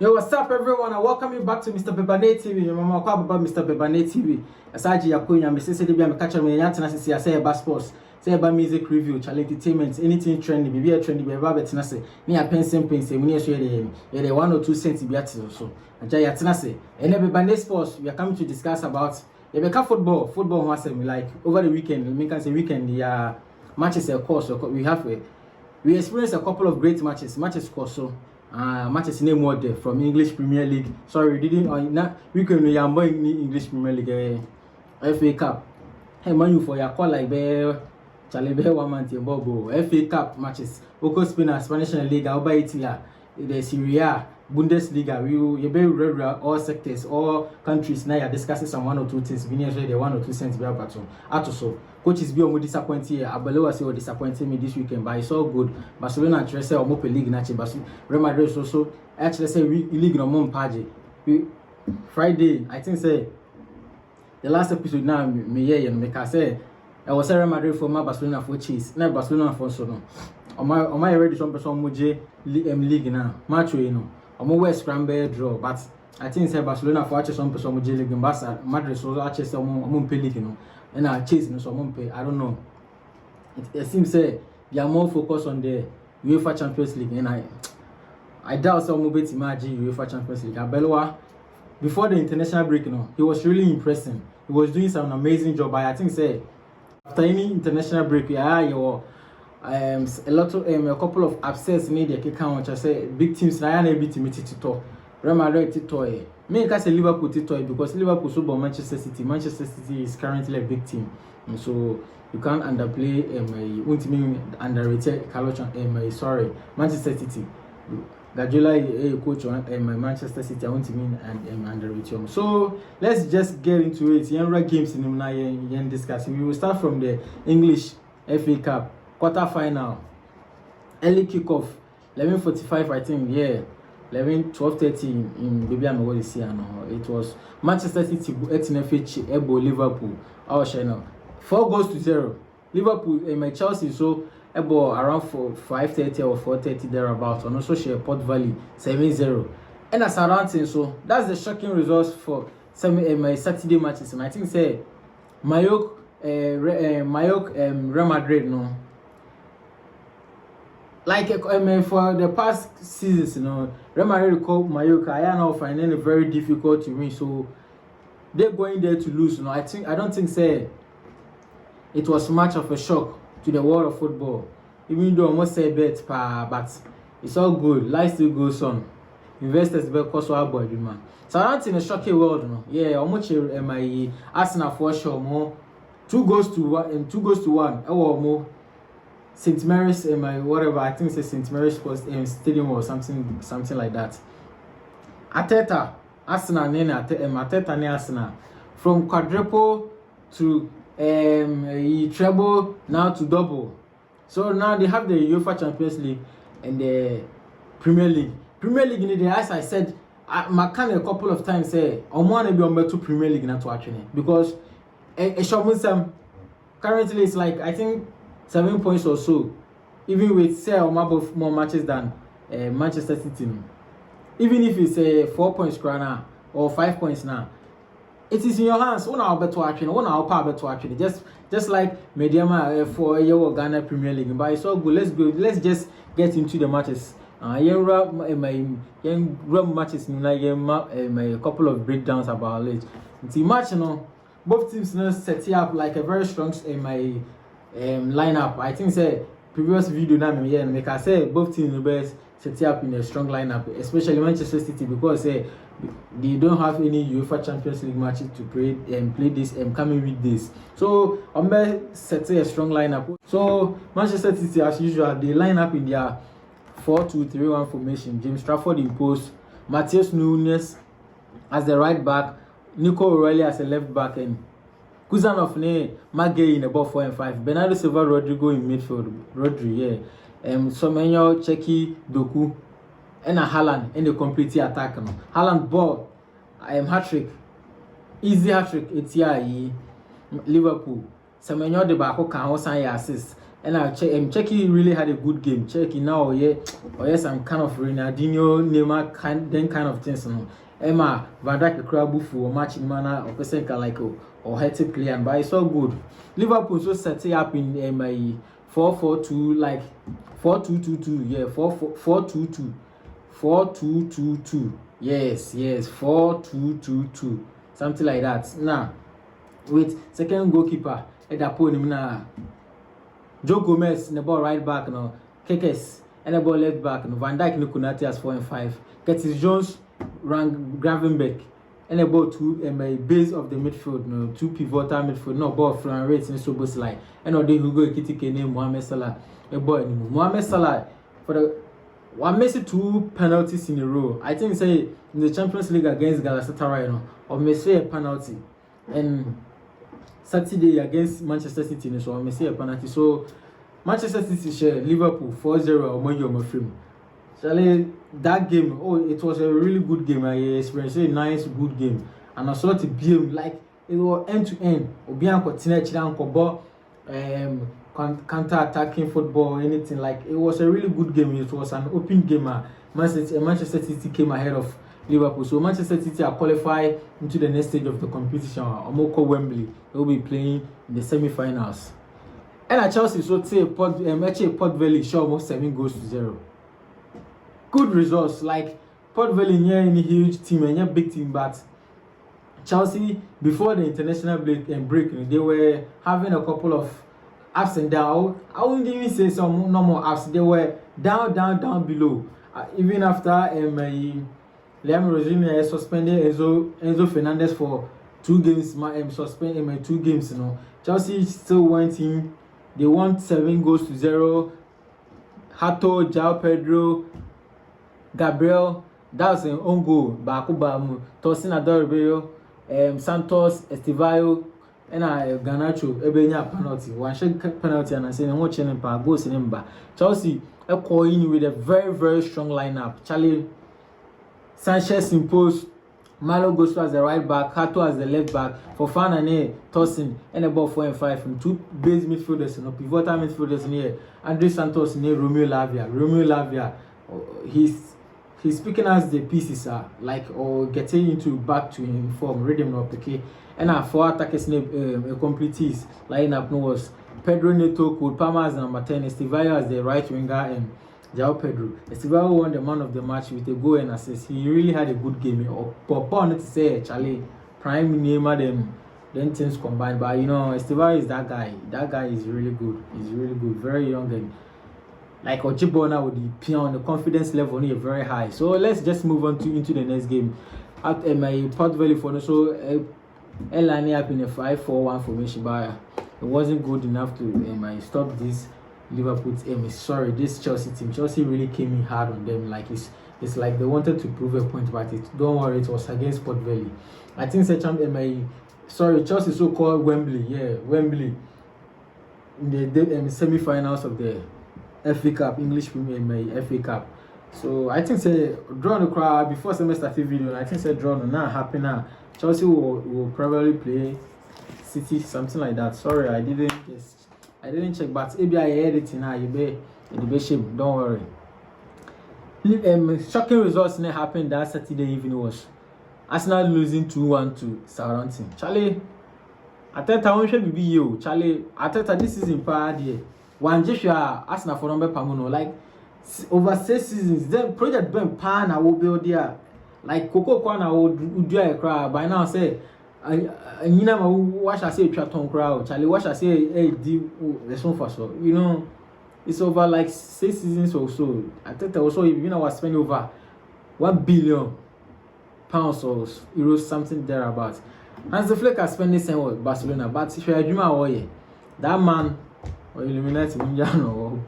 Yo, what's up, everyone? I welcome you back to Mr. Bebane TV. Your mama call about Mr. Bebane TV. Asaji Yakunya, Mr. City, I'm catching me. Yantina say I say about sports, say about music review, challenge entertainment, anything trendy, be a trendy, be about Betinase. Me a pension, me share the 1 or 2 cents be at so. Ajay Yatinase. And Bebane sports, we are coming to discuss about football was like over the weekend. We can say weekend, the matches of course. We experienced a couple of great matches course so. Matches name what there from English Premier League. Sorry, we didn't we can English Premier League FA Cup. Hey man, you for your call like Charlie Bear 1 month Bobo FA Cup matches. Oko Spanish Liga, Oba Italia, the Serie A, Bundesliga. You be all sectors, all countries now. You're discussing some 1 or 2 things. We need the 1 or 2 cents be about to. Coaches be almost disappointed. Abelo say disappointed me this weekend, but it's all good. Barcelona actually say omo league nachi. Real Madrid also actually say league no more page. Friday, I think say the last episode now me here and make I say I was Real Madrid for my Barcelona for cheese. Now Barcelona for so no. On my already some person moje league now. Match we no. Omo West scramble draw, but I think say Barcelona for actually some person moje league. Barca Madrid so actually say omo pay league no. And I chase no some pay. I don't know. It seems say they are more focused on the UEFA Champions League, and I doubt some will be imagine UEFA Champions League. Abelwa before the international break, he was really impressing. He was doing some amazing job. I think say after any international break, a couple of upsets in the account which I say big teams na na beat to talk. Real Madrid to me can say Liverpool to because Liverpool so but Manchester City. Manchester City is currently a big team, and so you can't underplay underrated Manchester City. Guardiola a coach on Manchester City. I want to mean and underrated. So let's just get into it. Younger games in the discussing. We will start from the English FA Cup quarter final. Early kickoff 11:45. I think 12:30 in Bebane what is here now. It was Manchester City FH Ebo Liverpool. Our channel 4-0. Liverpool my Chelsea so Ebo around 5:30 or 4:30 thereabouts. And also share Port Valley 7-0. And as surrounding so that's the shocking results for my Saturday matches. And I think say Real Madrid no. Like for the past seasons, Real Madrid called Mallorca. I am now finding it very difficult to win. So they're going there to lose. I don't think say it was much of a shock to the world of football. Even though I must say bet, but it's all good. Life still goes on. Investors be cost our body, man. So I don't think a shocking world, Yeah, how much my Arsenal for sure more 2 goals to 1 and 2 goals to 1. Or more. St. Mary's whatever I think it's St. Mary's Stadium or something like that. Arteta, Arsenal, Arteta, Arsenal, from quadruple to treble now to double. So now they have the UEFA Champions League and the Premier League. Premier League in the as I said, I can a couple of times say I want to be on to Premier League not to actually because currently it's like I think 7 points or so, even with say more matches than Manchester City. Even if it's 4 points now or 5 points now, it is in your hands. One hour better actually, 1 hour power better actually. Just like Mediama for a year Ghana Premier League. But it's all good. Let's just get into the matches. My matches my couple of breakdowns about it. The match, both teams set up like a very strong lineup. I think say previous video now make I say both teams best set up in a strong lineup, especially Manchester City because they don't have any UEFA Champions League matches to play this coming week days. So set a strong lineup. So Manchester City as usual they line up in their 4-2-3-1 formation. James Trafford in post, Matheus Nunes as the right back, Nico O'Reilly as a left back, and Kuzanov Magay in about 4 and 5. Bernardo Silva Rodrigo in midfield. Somenyo, Cheki, Doku, and a Haaland in the complete attack. Haaland ball, hat-trick. Easy hat-trick. It's Liverpool. Semenyo de Bako can also assist. And Czechia really had a good game. Czechia now, yes, I'm kind of Ronaldinho, Neymar, kind of things. Emma Van Dijk crab for match in manner or person like or hectic player, but it's all good. Liverpool so set up in 4-4-2, like 4-2-2-2, yeah, 4-4-2-2, 4-2-2-2, yes, 4-2-2-2, something like that. Now, with second goalkeeper at that point, Joe Gomez in the ball right back, Kekes and the ball left back, Van Dijk no Konate as 4 and 5, Curtis Jones, Gravenberch, and about two base of the midfield, two pivotal midfield, no ball from rates in Soboslai, and all the Hugo Kitike name Mohamed Salah, a boy anymore. Mohamed Salah for the one missed 2 penalties in a row. I think say in the Champions League against Galatasaray, or missed a penalty, and Saturday against Manchester City, so I missed a penalty. So Manchester City share Liverpool 4-0 or more film. Charlie, that game, it was a really good game. I experienced a nice, good game. And I saw the game, like, it was end-to-end. Obianco, Tinech, counter-attacking football, anything. Like, it was a really good game. It was an open game. Manchester City came ahead of Liverpool. So Manchester City are qualified into the next stage of the competition. Omoko Wembley, they will be playing in the semi-finals. And at Chelsea, so say, Port Valley, sure, almost 7-0. Good results, like Port Valley near any huge team and a big team, but Chelsea before the international break, they were having a couple of ups and downs. I wouldn't even say some normal ups. They were down below. Even after Liam Rosini suspended Enzo Fernandez for 2 games, suspended 2 games. Chelsea still went in. They won 7-0. Hato, João Pedro, Gabriel, that was an own goal. Bakuba, Tosin Adorabeo, Santos, Estivayo, and Garnacho, Ebenya penalty. One shot penalty, and I say, I'm watching him, goals in him. Chelsea are calling with a very, very strong lineup. Charlie Sanchez imposed, Malo goes as the right back, Hato as the left back, Fofana and Tosin, and about 4 and 5 from 2 base midfielders, pivotal midfielders near Andre Santos near Romeo Lavia. He's picking as the pieces are or getting into back to in form, rhythm of okay. And our 4 attackers completees lineup was Pedro Neto, Cole Palmer as number 10, Estivayo as the right winger, and João Pedro. Estivayo won the man of the match with a goal and assist. He really had a good game. Papa to say Charlie prime Neymar them things combined, but Estivayo is that guy. That guy is really good. He's really good, very young and. Like Ojibona with the pion, the confidence level is very high. So let's just move on into the next game. At my Port Valley for so lining up in a 5-4-1 formation, but it wasn't good enough to stop this Liverpool team. Sorry, this Chelsea team. Chelsea really came in hard on them. Like it's like they wanted to prove a point, but don't worry, it was against Port Valley. I think Chelsea so-called Wembley, Wembley in the semi-finals of the FA Cup, English Premier FA Cup. So I think draw the crowd before semester video. I think draw not happen now. Chelsea will probably play City, something like that. Sorry, I didn't check, but maybe I heard it now. You be shame. Don't worry. Shocking results that happened that Saturday evening was Arsenal losing 2-1 to Southampton. Charlie, Arteta won't be you. Charlie, Arteta this season part here. One Joshua Arsenal for number Pamuno, like over 6 seasons, then project Ben Pan I will build there. Like Coco Kwana would do a crowd by now say what I say Chaton crowd, Charlie, what I say hey the so for so. It's over like 6 seasons or so. I think also was spending over £1 billion or euros, something thereabouts. And the Flick has spent the same with Barcelona, but if you're a that man or eliminate Munjano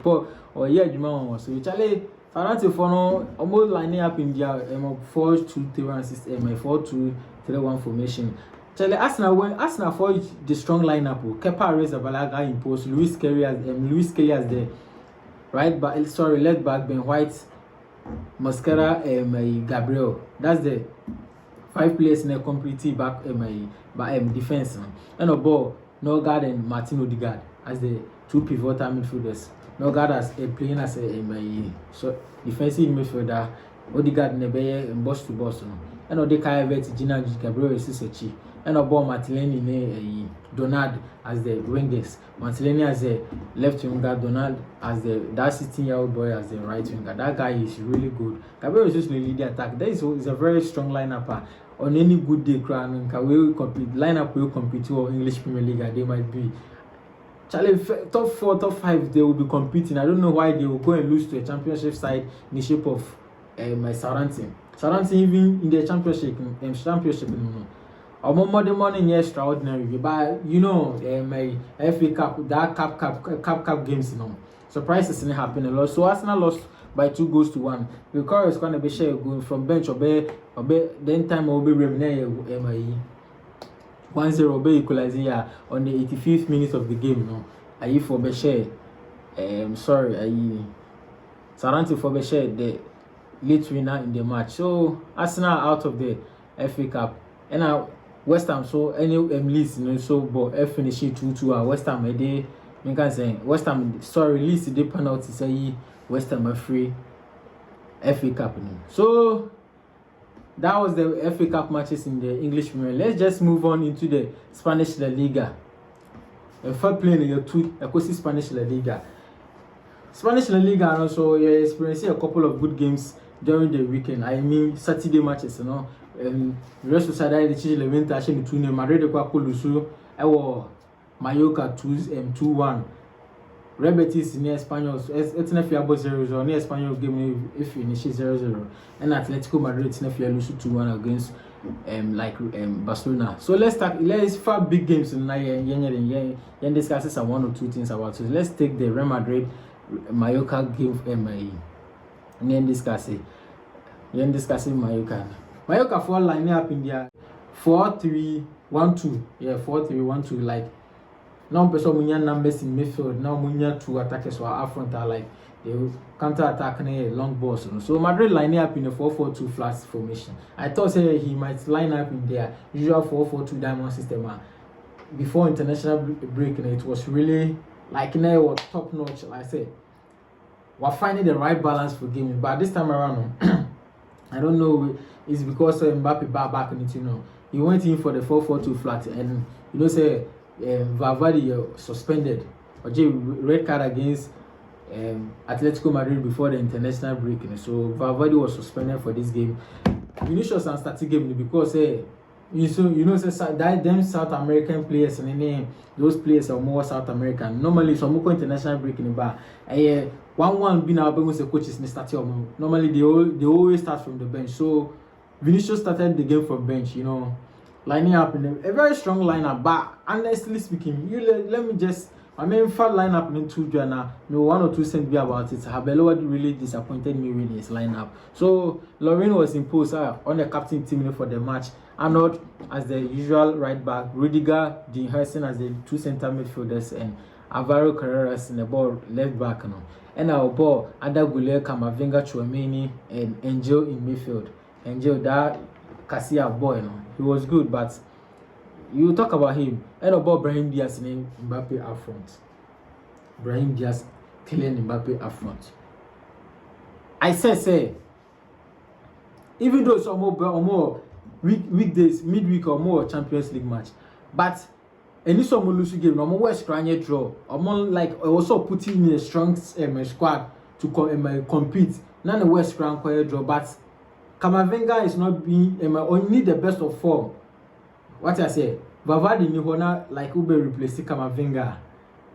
or Juma so Charlie Farante for no almost lining up in their 4-2-3-1 system, 4-2-3-1 formation. Charlie Arsenal for the strong lineup. Kepa Arrizabalaga imposed Luis Kelly as the right back, left back, Ben White, Mosquera, Gabriel. That's the 5 players in a complete back defense. And a ball, no guard and Martin Odegaard. as the two pivotal midfielders. Norgard as playing as a so defensive midfielder. Odegaard Nebeye and boss to boss. And Odeka Vet Gina Gabriel Sisechi. And Obo Martinelli ne Donald as the wingers. Martinelli as the left winger, Donald as the that 16-year-old boy as the right winger. That guy is really good. Gabriel is just the lead attack. That is a very strong lineup. On any good day, will compete. Lineup will compete to English Premier League. They might be. Charlie, top 4, top 5, they will be competing. I don't know why they will go and lose to a championship side in the shape of my Southampton. Southampton even in the championship, more the money extraordinary, but you know, my FA Cup, that cup games, you know, surprises didn't happen a lot. So Arsenal lost by 2-1. The car is going to be shared going from bench or then time will be remaining 1-0 be equalizer on the 85th minute of the game. No, I for Beshe. Sorry, I Southampton for Beshe the late winner in the match. So Arsenal out of the FA Cup, and now West Ham so any least, you know, so but F finishing 2-2. West Ham they can say West Ham release the penalty say West Ham are free FA Cup. So that was the FA Cup matches in the English Premier League. Let's just move on into the Spanish La Liga. First playing in your two Spanish La Liga. Spanish La Liga, and also you're experiencing a couple of good games during the weekend. I mean Saturday matches, you know. Real Sociedad the Chile Levante actually between Madrid de Lusu, Mallorca 2-1. Real Betis near Espanyol, it's not fiable 0-0. Near Espanyol game if finish 0-0. And Atletico Madrid it's not fiable 2-1 against Barcelona. So let's five big games tonight. And discuss some one or two things about it. Let's take the Real Madrid Mallorca game and then discuss it. Then discussing Mallorca. Mallorca for line up in there 4-3-1-2. Yeah, 4-3-1-2 like. Now, person numbers in midfield. Now, munya two attackers or up front are like they counter attack long balls. So Madrid line up in a 4-4-2 flat formation. I thought say he might line up in their usual 4-4-2 diamond system. Before international break, it was really like was top notch. Like I said, we're finding the right balance for gaming. But this time around, I don't know. It's because Mbappe back in it. You know, he went in for the 4-4-2 flat, and you know say. Valverde suspended or red card against Atletico Madrid before the international break. So Valverde was suspended for this game. Vinicius and starting game because them South American players and those players are more South American. Normally, some more international break in the bar. 1-1 being our the coaches in the stadium. Normally they always start from the bench. So Vinicius started the game from bench. You know. Lining up in a very strong lineup, but honestly speaking, let me just main fat lineup in 2 Jana. No 1 or 2 cents be about it. Habelo really disappointed me with his lineup. So Lorraine was imposed on the captain team for the match. Arnold as the usual right back, Rudiger, Dean Hersen as the 2 center midfielders, and Alvaro Carreras in the ball left back. And our ball Ada Gule, Camavinga, Chouameni, and Angel in midfield. Angel that Cassia boy, he was good, but you talk about him. And about Brahim Diaz and Mbappe up front. Brahim Diaz killing Mbappe up front. I say, even though some more weekdays, midweek or more Champions League match, but any some lose game, no more West Crane draw, or more like also putting in a strong squad to compete. None of West Crane draw, but Camavinga is not being only the best of form. What I say, Valverde ni hona like Ube replacing Camavinga.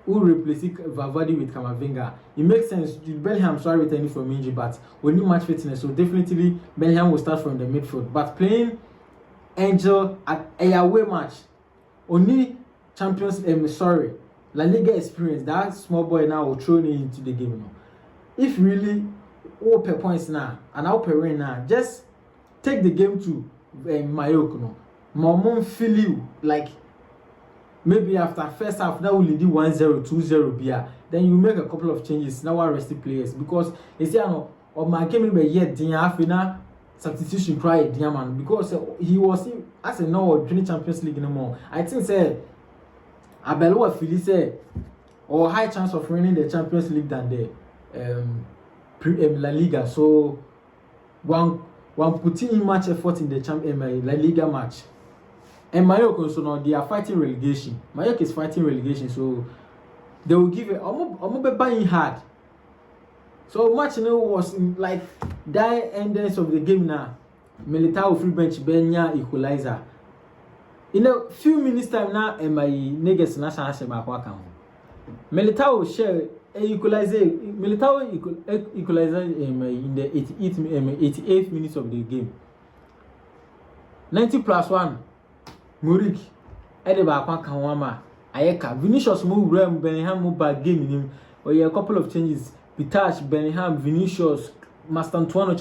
Who replacing Valverde with Camavinga? It makes sense. Bellingham sorry returning from injury, but we need match fitness, so definitely Bellingham will start from the midfield. But playing Angel at a away match, only champions. La Liga experience. That small boy now will throw into the game now. If really. Per points now and I'll per win now. Just take the game to Mallorca. Momon feel you like maybe after first half that will lead 1-0, 2-0 beer. Then you make a couple of changes. Now I rest the players because they say or my game will be yet Diana substitution cry Diamond because he was as a no 20 Champions League no more. I think say Abelwa Philly say or high chance of winning the Champions League than the La Liga. So one putting in much effort in the La Liga match. And Mallorca also now they are fighting relegation. Mallorca is fighting relegation, so they will give it. I'm be buying hard. So much was in like that endings of the game now. Militao free bench Benya equalizer. In a few minutes time now, my niggas national shema kwaka. Militao share equalizer. Militao equalizer in the 88th minutes of the game. 90+1. Murik. Edeba kwaka wama. Ayeka. Vinicius move Rem Bellingham move back game in him. Or a couple of changes. Pitach, Bellingham, Vinicius, Mastantuano,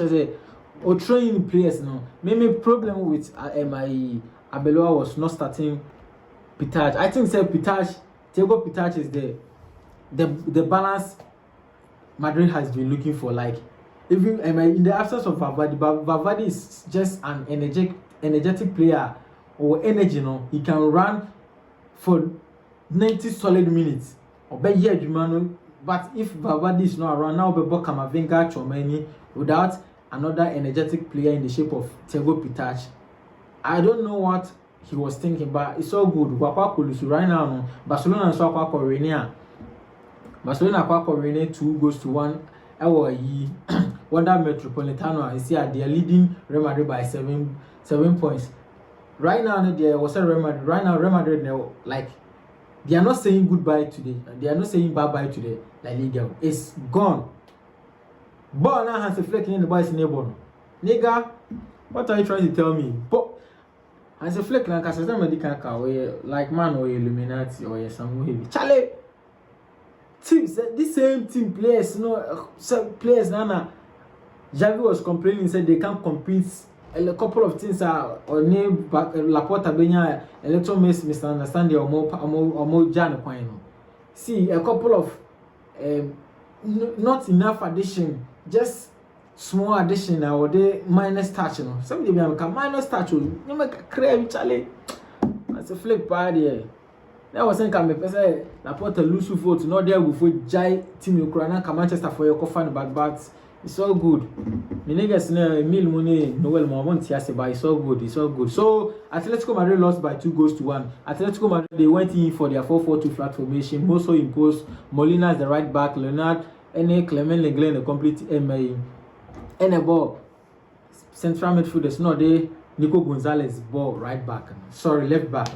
or training players now. Maybe problem with my Abeloa was not starting Pitach. I think Thiago Pitach is the balance Madrid has been looking for. Like even in the absence of Valverde is just an energetic player or energy. No, he can run for 90 solid minutes. Or be here, Jumano. But if Valverde is not around now, Bebo Kamavinga Chomeni without another energetic player in the shape of Thiago Pitach. I don't know what he was thinking, but it's all good. Right now, Barcelona and Swakwa Corenia. Barcelona Corenia 2-1. Wanda Metropolitano, I see they are leading Real Madrid by 7 points. Right now, there was a Real Madrid. Right now, Real Madrid like they are not saying goodbye today. They are not saying bye-bye today. La Liga. It's gone. But now has a fleck in the boys' neighbor. Nigga, what are you trying to tell me? But has a fleck like a medical car like man or Illuminati or some way. Charlie, teams, this same team players, some players, Nana. Javi was complaining, said they can't compete. A couple of things are on name back Laporta Benya a little misunderstanding or more Jan. See a couple of not enough addition, just small addition or the minus touch. Somebody be a minus touch. You make a crave Charlie. That's a flip party. That was saying come say Laporta lose vote not there with Jai team Ukraine come Manchester for your coffin but it's all good. The niggas mil money Noel Momont yes, but it's all good. It's all good. So Atletico Madrid lost by 2-1. Atletico Madrid they went in for their 4-4-2 flat formation. Moso imposed Molina as the right back, Leonard, Clement Lenglen the complete and a ball. Central midfielders no they Nico Gonzalez ball right back. Sorry, left back.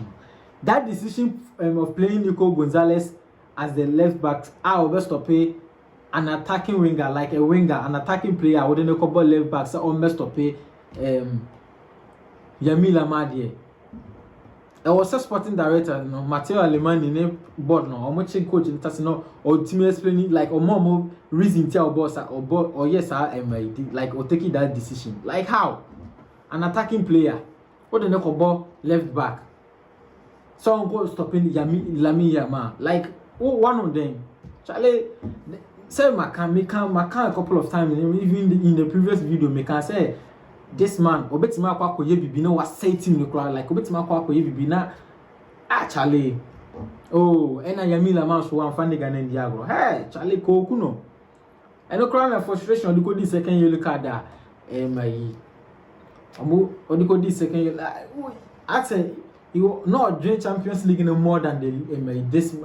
That decision of playing Nico Gonzalez as the left back, our best to pay. An attacking winger, like a winger, an attacking player, wouldn't a couple left backs, so almost to pay Yamil Amadi. I was a sporting director, Matteo Aleman in a board, or much coach in Tassino, or team explaining like or more reason tell boss or yes, I am like or taking that decision. Like how? An attacking player, what the ball left back. Someone go stopping Lami Yama. Like one of them. Charlie. Say Macan a couple of times, even in the previous video, Macan say this man, Obetima Kwako Yebi, no was say team the crowd, like Obetima Kwako Yebi, na actually. Oh, and I Yamila Mouse one funny gun in Diago. Hey, Charlie Kokuno. And no crowd of frustration, or the good second you look at that. Or the good second you like, I say. You not drink Champions League no more than the this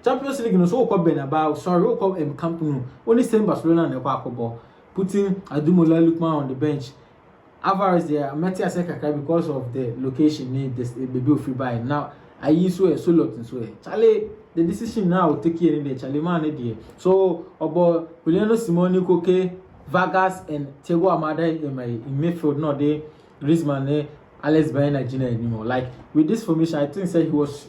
Champions League no so called about sorry we call Camp Nou only same Barcelona and the Paco putting Adumola Lukman on the bench. Alvarez there Matthias Ekaka because of the location need this baby free buy now I use so lot and so Charlie the decision now will take care in the Charlie man there so about Juliano Simone Koke Vargas and Thiago Amada in midfield no they Griezmann Alex Baena Junior anymore. Like with this formation, I think he was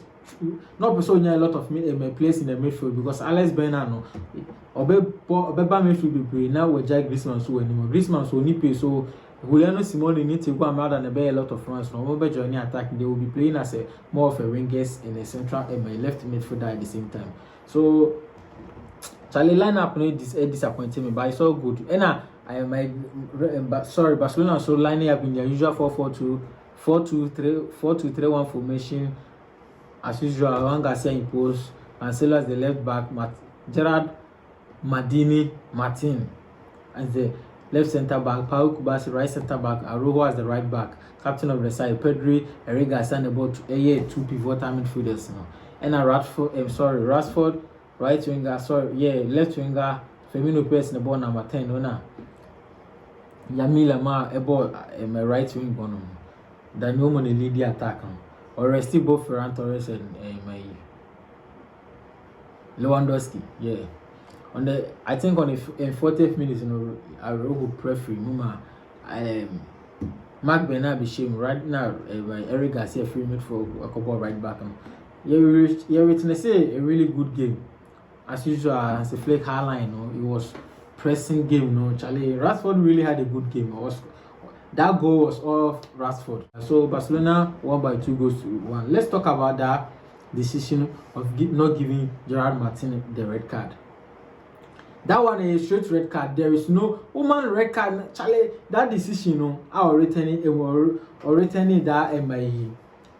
not so near a lot of place in the midfield because Alex Baena no Obeba midfield be now with Jack Griezmann so anymore. Griezmann so nipe so Juliano Simone need to go out and a lot of runs from over joining attack. They will be playing as a more of a wingers in a central and left midfielder at the same time. So Charlie lineup no disappointed me, but it's all good. And Barcelona so lining up in their usual 4-4-2, 4-2-3-1 formation as usual. Juan Garcia imposed Marcelo as the left back, Gerard Martin as the left centre back, Paul Kubasi right centre back, Arojo as the right back, captain of the side, Pedri, Erling Haaland about two pivotal midfielders now. And Rashford, right winger, left winger, Firmino plays the ball number 10, Yamil Lamar, my right wing bono. Daniel Money lead the attack, or rest both Ferran Torres and my Lewandowski, I think on in 40th minutes, I will prefer Mark Bernard Bishim right now. Eric Garcia free mid for a couple right back. You're witness a really good game as usual. As a Flake Haaland, it was pressing game. Charlie Rashford really had a good game. That goal was off Rashford. So Barcelona won by 2-1. Let's talk about that decision of not giving Gerard Martin the red card. That one is a straight red card. There is no woman red card. Charlie, that decision, returning that my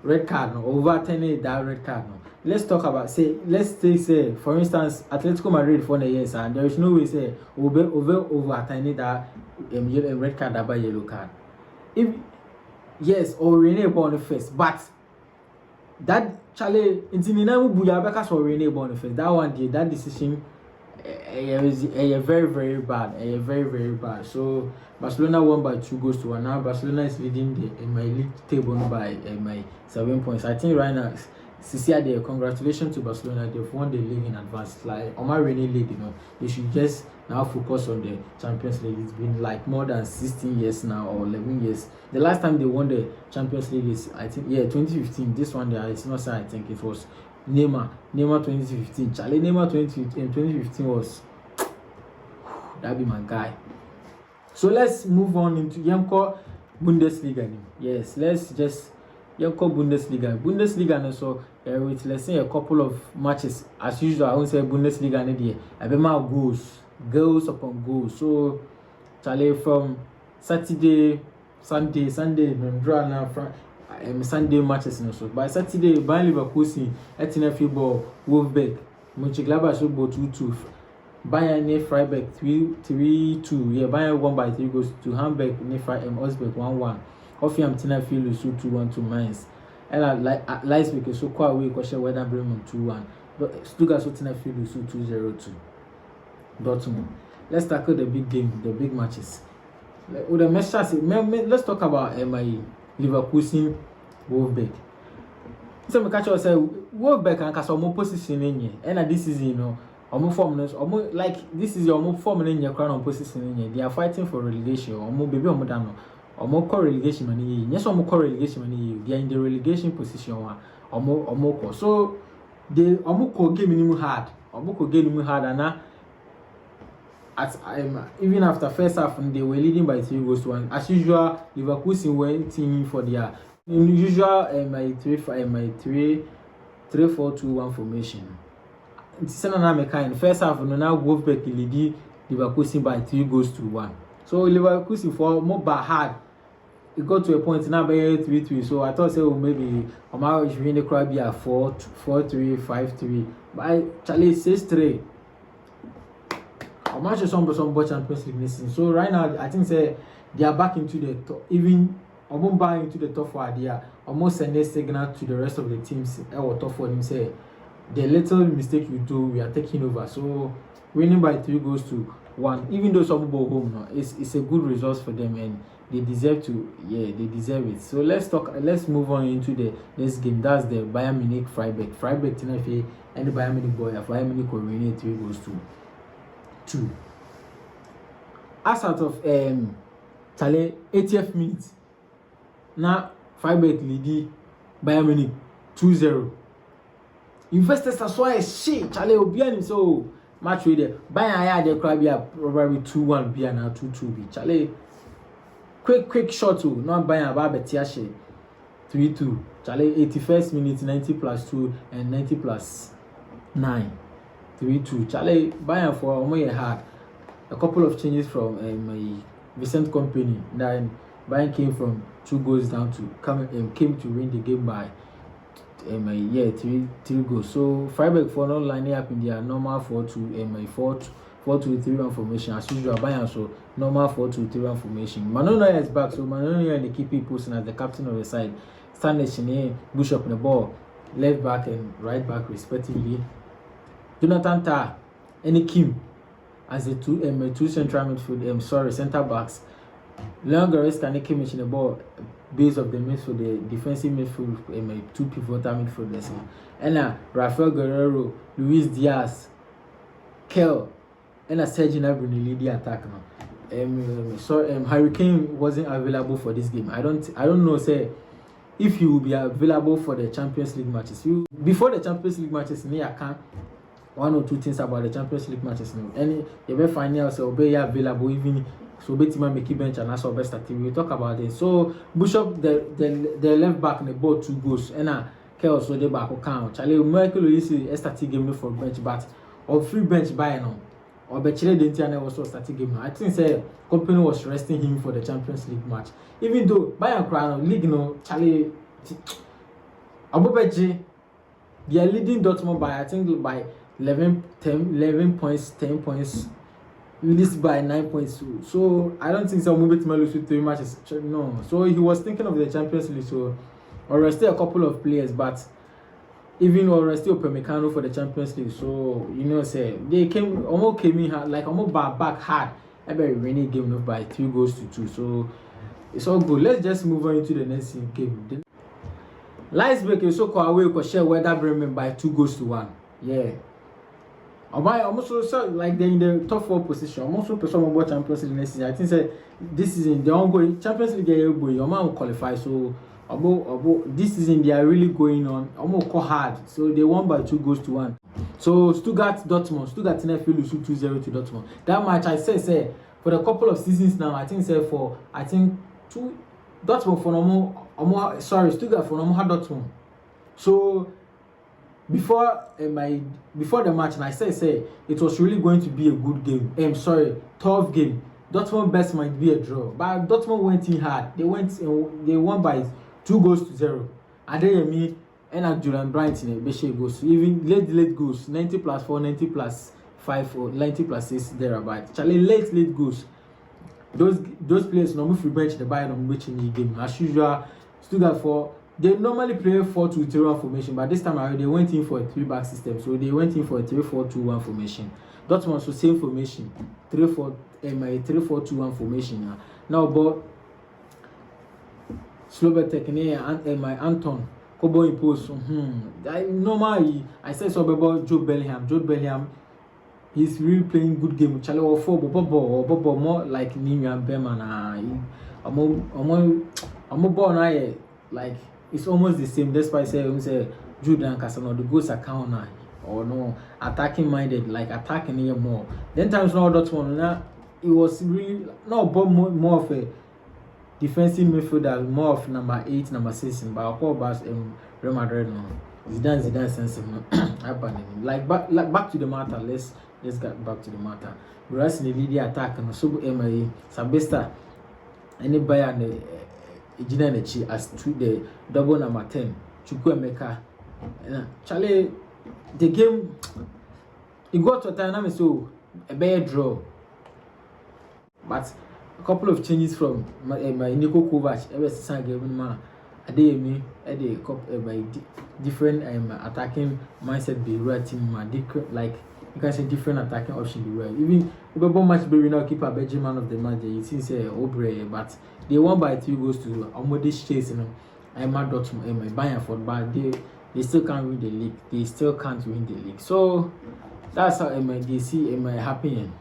red card, overturning that red card. Let's talk about say for instance Atletico Madrid for the years, and there is no way say overturning that red card by yellow card. If yes, or renewable on the face, but that Charlie Intininamu Buyabeka or renewable on the face. That one did that decision. Very, very bad. Very, very bad. So Barcelona won by 2-1. Now Barcelona is leading in my league table by my 7 points. I think right now, there. Congratulations to Barcelona. They've won the league in advance. Like on my rainy league, they should just now focus on the Champions League. It's been like more than 16 years now or 11 years. The last time they won the Champions League is 2015. This one there, it's not sad. I think it was Neymar 2015. Charlie Neymar 2015 was that be my guy. So let's move on into Yanko Bundesliga. Yes, let's just Yanko Bundesliga. Bundesliga, so with let's say a couple of matches as usual. I won't say Bundesliga there. I be my goals upon goals. So Charlie from Saturday, Sunday, draw now from. Sunday matches so by Saturday Bayern Leverkusen Etienne ball Wolfsburg Mönchengladbach should go 2-2 Bayern near Freiburg 3-2 Bayern won by 3 goals to Hamburg near Augsburg 1-1 Hoffenheim Tenerife lose 2-1 to Mainz and Leipzig so quite away question Werder Bremen 2-1 Stuttgart so Tenerife lose 2-0 to Dortmund. Let's tackle the big game, the big matches. With the matches, let's talk about my Leverkusen Wolfsburg. So me catch you say Wolfsburg and cause omo position in and this is omo form like this is your omo form in your crown position in they are fighting for relegation omo baby omo dan omo core relegation money yes omo core relegation money they are in the relegation position omo ko so they omo ko game ni hard and even after first half, they were leading by 3-1. As usual, Leverkusen went in for their usual 3-4-2-1 formation. It's in first half, now Wolfsburg leading Leverkusen by 3-1. So Leverkusen for more by hard. It got to a point now by 3-3. So I thought maybe Omar is really crowd be 4-3, 5-3. But Charlie 6-3. Match some Champions League this season. So right now, I think they are back into the top, even almost back into the top 4 idea. Almost send a signal to the rest of the teams. Or top 4 them say the little mistake you do, we are taking over. So winning by 3-1, even though some go home now, it's a good result for them and they deserve it. So let's move on into the next game. That's the Bayern Munich Freiburg Tenerife and the Bayern Munich boy. Bayern Munich will win 3-2. As out of Charlie 80th minute now Freiburg lead Bayern Munich 2-0. Investors are so a shit Charlie Obianim so match with the Bayern had the crowd be probably 2-1 be now 2-2 be Charlie quick shot to not Bayern about Betiashe 3-2 Charlie 81st minute 90+2 and 90+9 3-2. Charlie Bayern for almost hard. A couple of changes from my Vincent Company. Then Bayern came from 2 goals down to came to win the game by three goals. So Freiburg for not lining up in their normal 4-2 4-2-3-1 formation as usual. Bayern so normal 4-2-3-1 formation. Manuel is back, so Manuel and the key people as the captain of the side. Stanley Chine, Bishop on the ball, left back and right back respectively. Jonathan Tah and Kim as the two central midfield. Centre backs. Leon Goretzka and Kimmich in the ball, base of the midfield, the defensive midfield, two pivotal midfielders. And Rafael Guerrero, Luis Diaz, Kel, and Sergio Gnabry lead the attack now. Harry Kane wasn't available for this game. I don't know say if he will be available for the Champions League matches. Before the Champions League matches, I can't. One or two things about the Champions League matches now. And you will find out so be available even. So Betima make bench and also best active. We talk about it. So Bishop the left back in the ball 2 goals and Kel so the back account. Charlie Michael is a starting game for bench but or free bench by now. Or Bechele Dentiane also starting game. I think say company was resting him for the Champions League match. Even though Bayern Crown League no Charlie Abubeji they are leading Dortmund by I think by 11 points, 10 points. Least by 9 points. So I don't think so. Move to lose with 3 matches. No. So he was thinking of the Champions League. So or still a couple of players, but even or still Upamecano for the Champions League. So say they almost came in hard, like almost back hard. Every rainy game by 3 goals to 2. So it's all good. Let's just move on into the next game. Leipzig is so called away share Werder Bremen by 2 goals to 1. Yeah. Almost like they're in the top 4 position. Almost person about Champions League next season. I think say this season the ongoing Champions League your man will qualify. So about this season they are really going on. Almost hard. So they won by 2 goals to 1. So Stuttgart Netflix lose 2-0 to Dortmund. That match I say for the couple of seasons now. I think 2 Dortmund for Stuttgart for Dortmund. So before the match, and I say it was really going to be a good game. Tough game. Dortmund best might be a draw, but Dortmund went in hard. They won by 2 goals to 0. Adeyemi and Gerard Martin Beshe goals. Even late goals. 90 plus 4, 90 plus 5 or 90 plus 6 thereabout. Charlie late goals. Those players normally free bench the Bayern on which in the game as usual. Stuttgart for. They normally play 4-2-3-1 formation, but this time around they went in for a 3-back system. So they went in for a 3-4-2-1 formation. Dortmund so same formation, 3-4-2-1 formation. Now, but Slovak technique and my Anton Kobo impose. Normally I said so about Jude Bellingham. He's really playing good game. Charlie or 4 Bobo more like Nimi and Bebane. I'm more now like. It's almost the same. Despite say Jude and Casano, the goals are counter or no attacking minded, like attacking here more. Then times now Dortmund now it was really more of a defensive midfielder, more of number 8, number 6, but I'll call back Real Madrid now. Zidane sensible. Like back to the matter. Let's get back to the matter. Whereas in the video attack and so Sabesta any Bayern Ejinanechi as to the double number 10 Chukwuemeka. Charlie the game it got to a time so a bad draw, but a couple of changes from my Niko Kovac ever since I gave him Adeyemi by different attacking mindset be real team like you can say different attacking option be well. Even Bebane match be now keep a Belgian man of the match. You see say Obre, but they won by 3 goals to Almodish Chase. I'm at Dortmund, Bayern for, but they still can't win the league. So that's how they see happening.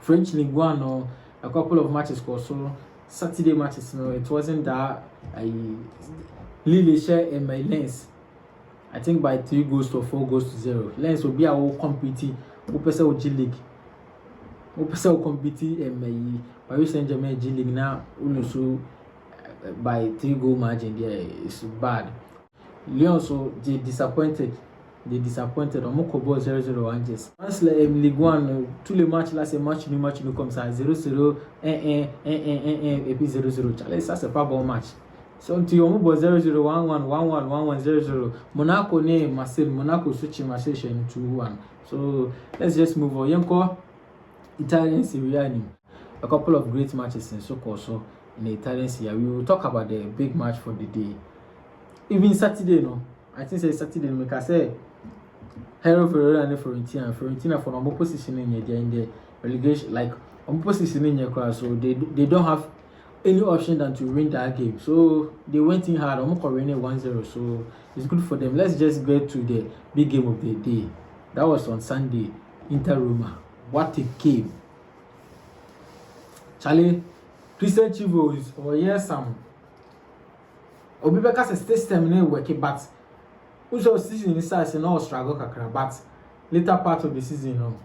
French Ligue 1 or a couple of matches also Saturday matches. It wasn't that Lille share Lens. I think by 3 goals to 4 goals to 0. Lens will be our competing. Upesa G League. Upesa competing Paris Saint-Germain G League now. Also by 3 goal margin there is bad. Lyon so they disappointed. Omokobo 0-0 just. Once Ligue 1 tous les matchs là c'est match comme ça 0-0 et puis 0-0. Ça c'est pas bon match. So until you move 0-0, 1-1, 1-1, 1-1, 0-0. Monaco ne Marseille, Monaco switching Marseille 2-1. So let's just move on. Yenko Italian Serie A. A couple of great matches in so-called so in the Italian Serie A. We will talk about the big match for the day. Even Saturday, no. I think it's Saturday, because I say Hero Ferrera and Fiorentina for normal position in the relegation, like on position in your class, so they don't have any option than to win that game. So they went in hard, almost winning 1-0. So it's good for them. Let's just get to the big game of the day. That was on Sunday, Inter Roma. What a game. Charlie, Christian Chivos, or yes, some Obibeka says system ne working, but also season is no struggle kakra, but later part of the season,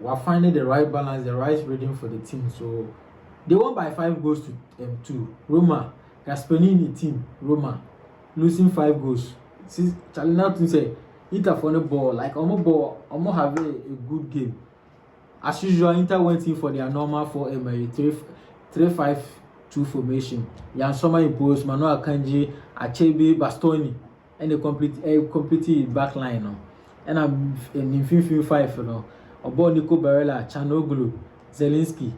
we're finding the right balance, the right rhythm for the team. So they won by 5 goals to 2. Roma, Gasperini team, Roma, losing 5 goals. See, Charlie now to say Inter for the ball, like almost have a good game. As usual, Inter went in for their normal 3-5-2 formation. Yansoma imposed Manuel Akanji, Achebe, Bastoni, and the complete back line. No? And I'm in 5, you know. Obo Nico Barella, Chanoglu, Zelinski,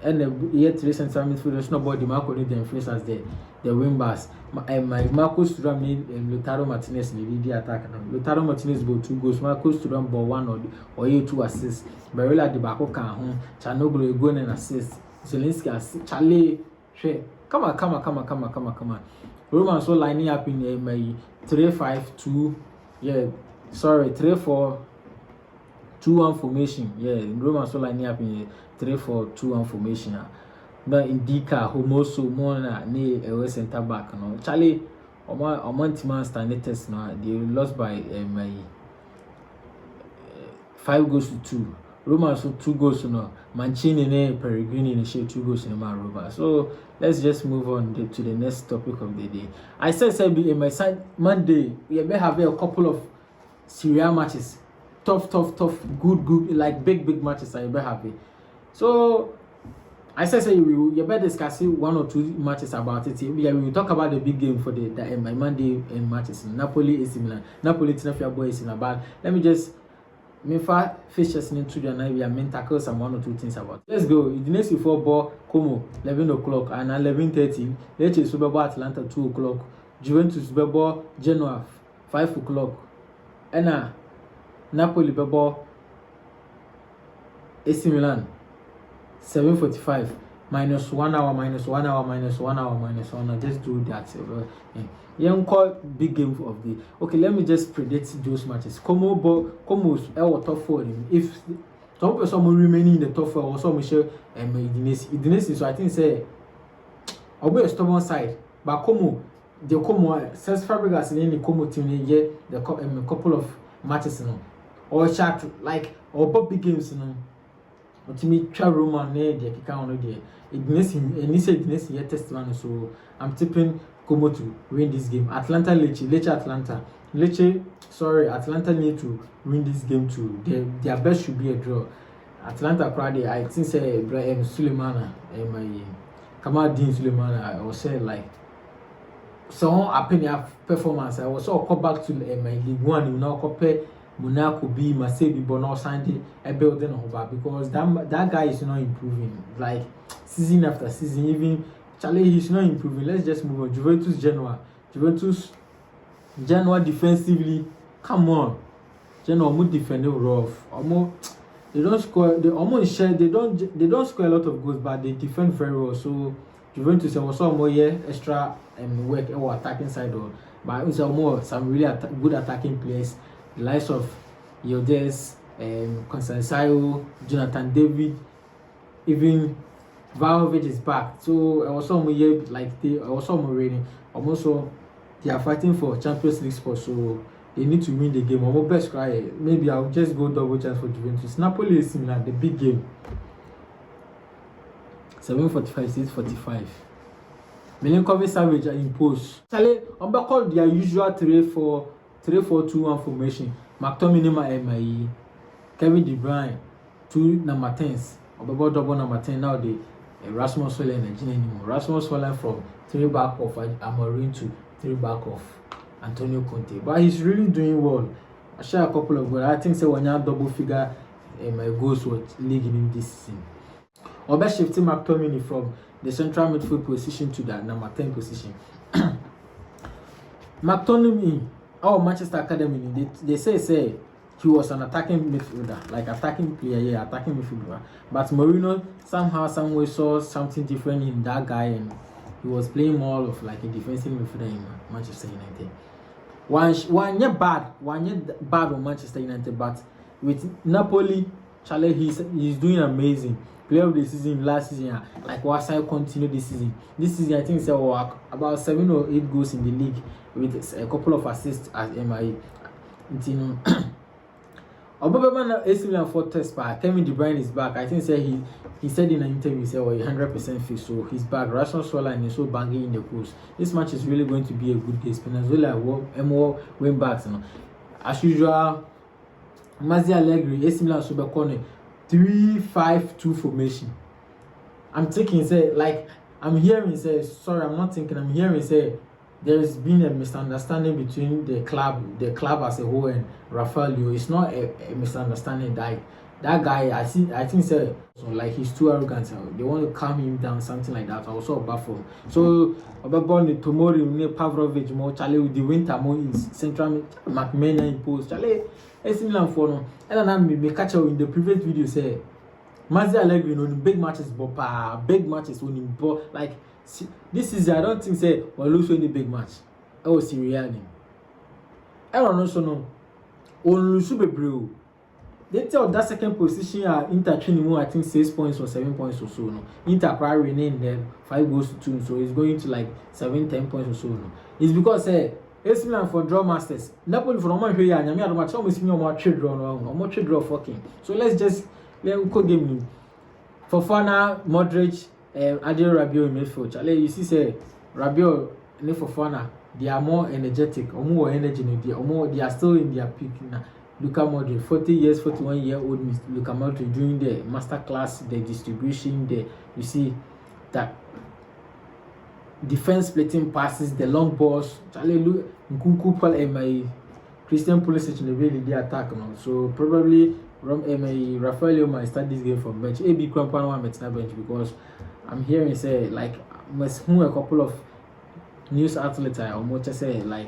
and the year 3 central midfielders. Nobody Marco need the influence as the wing backs. My Marcus Thuram and Lautaro Martinez in the attack. Lautaro Martinez got 2 goals. Marcus Thuram ball 1 or 2 assists. Barella the Bako can Chanoglu go and assist. Zelinski assist. Charlie, come on. Roman so lining up in my 3-5-2. Yeah, sorry, 3-4-2-1 formation. Yeah, Roman so lining up in 3-4-2-1 formation. But in Dika, Homoso, Mona, ne a center back. No, Charlie, Oman Timan standard test now. They lost by 5 goals to 2. Roma so 2 goals no. Mancini ne Peregrini ne share 2 goals in Roma. So let's just move on to the next topic of the day. I said in my side Monday we may have a couple of Serie A matches. Tough, good, like big matches I may have it. So I said you better discuss 1 or 2 matches about it. Yeah, we will talk about the big game for the my Monday matches. Napoli AC Milan. Napoli Tinafia boy is in about. Let me just fixtures into the night. We are meant tackle some 1 or 2 things about. Let's go. The next football Como 11 o'clock and 11:30. Lecce Super Bowl Atlanta 2 o'clock. Juventus Super Bowl Genoa 5 o'clock. And Napoli Super Bowl AC Milan 7:45. -1 hour. Just do that. Young call big game of the. Okay, let me just predict those matches. Como's top 4. If some person will remain in the top 4, or some share Udinese. So I think say I'll be a stubborn side. But Como says Fabregas in the Como team yeah the couple of matches or chat like or big games to me try Roma near the account there. Udinese yet testimony. So I'm tipping Como to win this game. Atlanta need to win this game too. Their best should be a draw. Atlanta Friday, I think say Sulemana my Kamal-Din Sulemana I was saying like so opinion performance. I was so come back to my League One, you know, compare Monaco B, Marseille Bono Sandy a building over because that guy is not improving. Like season after season, even Charlie he's not improving. Let's just move on. Juventus Genoa defensively. Come on. Genoa almost defending rough. Almost they don't score. They almost share. They don't score a lot of goals, but they defend very well. So Juventus also more extra work or attacking side or but it's more some really good attacking players. The likes of Yodes, Constancio, Jonathan David, even Vlahovic is back. So also more like they also more rating. Also they are fighting for Champions League spot, so they need to win the game. I'm best cry. Maybe I'll just go double chance for Juventus. Napoli is similar, the big game. 7:45, 6:45. Milinkovic Savage are imposed. Charlie, I'm back called their usual 3-4-2-1 formation. McTominay MIE, Kevin De Bruyne, 2 number 10s. About double number 10 now. Rasmus Haaland and anymore. Rasmus Haaland from 3 back of Amorim to 3 back of Antonio Conte. But he's really doing well. I share a couple of goals. I think so when you double figure my goals with league in this season. Or best shifting McTominay from the central midfield position to that number 10 position. McTominay, our Manchester Academy, they say he was an attacking midfielder, like attacking player, yeah, attacking midfielder. But Mourinho somehow, some way saw something different in that guy, and he was playing more of like a defensive midfielder in Manchester United. One year bad on Manchester United, but with Napoli, Charlie, he's doing amazing. Player of the season last season, like what's I continue this season. This season, I think so about 7 or 8 goals in the league with a couple of assists as MIA. Bebane AC Milan for test back. Kevin De Bruyne is back. I think he said in an interview, he said, well, 100% fit, so he's back. Rasmus Haaland is so banging in the post. This match is really going to be a good game. Spinazzola and more wing backs, you know. As usual, Mazi Allegri, AC Milan super corner, 3-5-2 formation. I'm thinking, say, like, I'm hearing, say, sorry, I'm not thinking, I'm hearing, say, there's been a misunderstanding between the club as a whole and Rafael. It's not a misunderstanding. That guy, I think so like he's too arrogant. They want to calm him down, something like that. I was so bad for him. So about the tomorrow, Pavlovich, more Charlie with the winter more in central McMahon in post. Charlie, AC Milan for no. And then me catch up in the previous video say, Mazi Allegri, big matches, but big matches when him, but like. This is I don't think say we'll lose any big match. Oh, Serie A. I don't know so no. We'll lose bro. They tell that second position Inter training I think 6 points or 7 points or so no. Inter probably remain there 5 goals to 2, so it's going to like 7-10 points or so no. It's because AC Milan for draw masters. Napoli for no man here and I don't almost me on trade draw no. More trade draw fucking. So let go game. Fofana, Modric, Adil Rabiot in midfield. Charlie, you see, say Rabiot and Fofana, they are more energetic, or more energy. They are still in their peak now. Luka Modric, 40 years, 41-year-old Luka Modric doing the master class, the distribution, you see that defense splitting passes, the long balls. Charlie, look, Nkunku, Paul, and my Christian Pulisic in the really the attack now. So probably Rafael might start this game from bench. AB Krampano might start bench because I'm hearing say like must a couple of news outlets I almost say like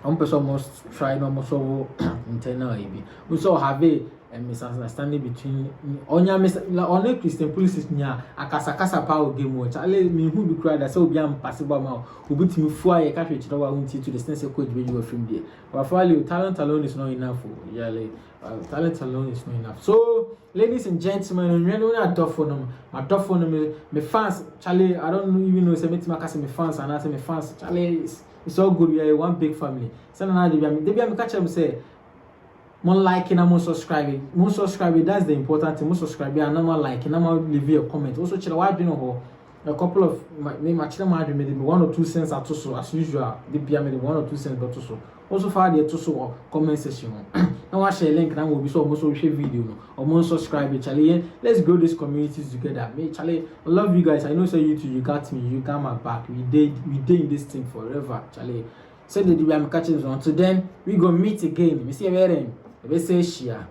one person almost try almost over internal maybe. We saw have a misunderstanding between only Christian Pulisic nya akasa power game watch. Ale me who be cry that say obi am possible ma obi timi fu aye catch each other to the extent coach be you from there. But for talent alone is not enough for talent alone is not enough. So ladies and gentlemen, when I tough for them, my fans, Charlie, I don't even know say me my fans and I say my fans, Charlie, it's all good. We are one big family. So now they be catch them say more liking and more subscribing. That's the important thing. More subscribing and more liking and more leave a comment. Also, why do you know a couple of maybe 1 or 2 cents at so as usual. They be maybe 1 or 2 cents but also. Also for the to comment section. Now I share link now will be so almost share video or more subscribe Charlie. Let's grow this communities together. Me Charlie, I love you guys. I know say you too, you got me, you got my back. We did in this thing forever, Charlie. So the I'm catching on. So then we go meet again. We see you then. Let's say share.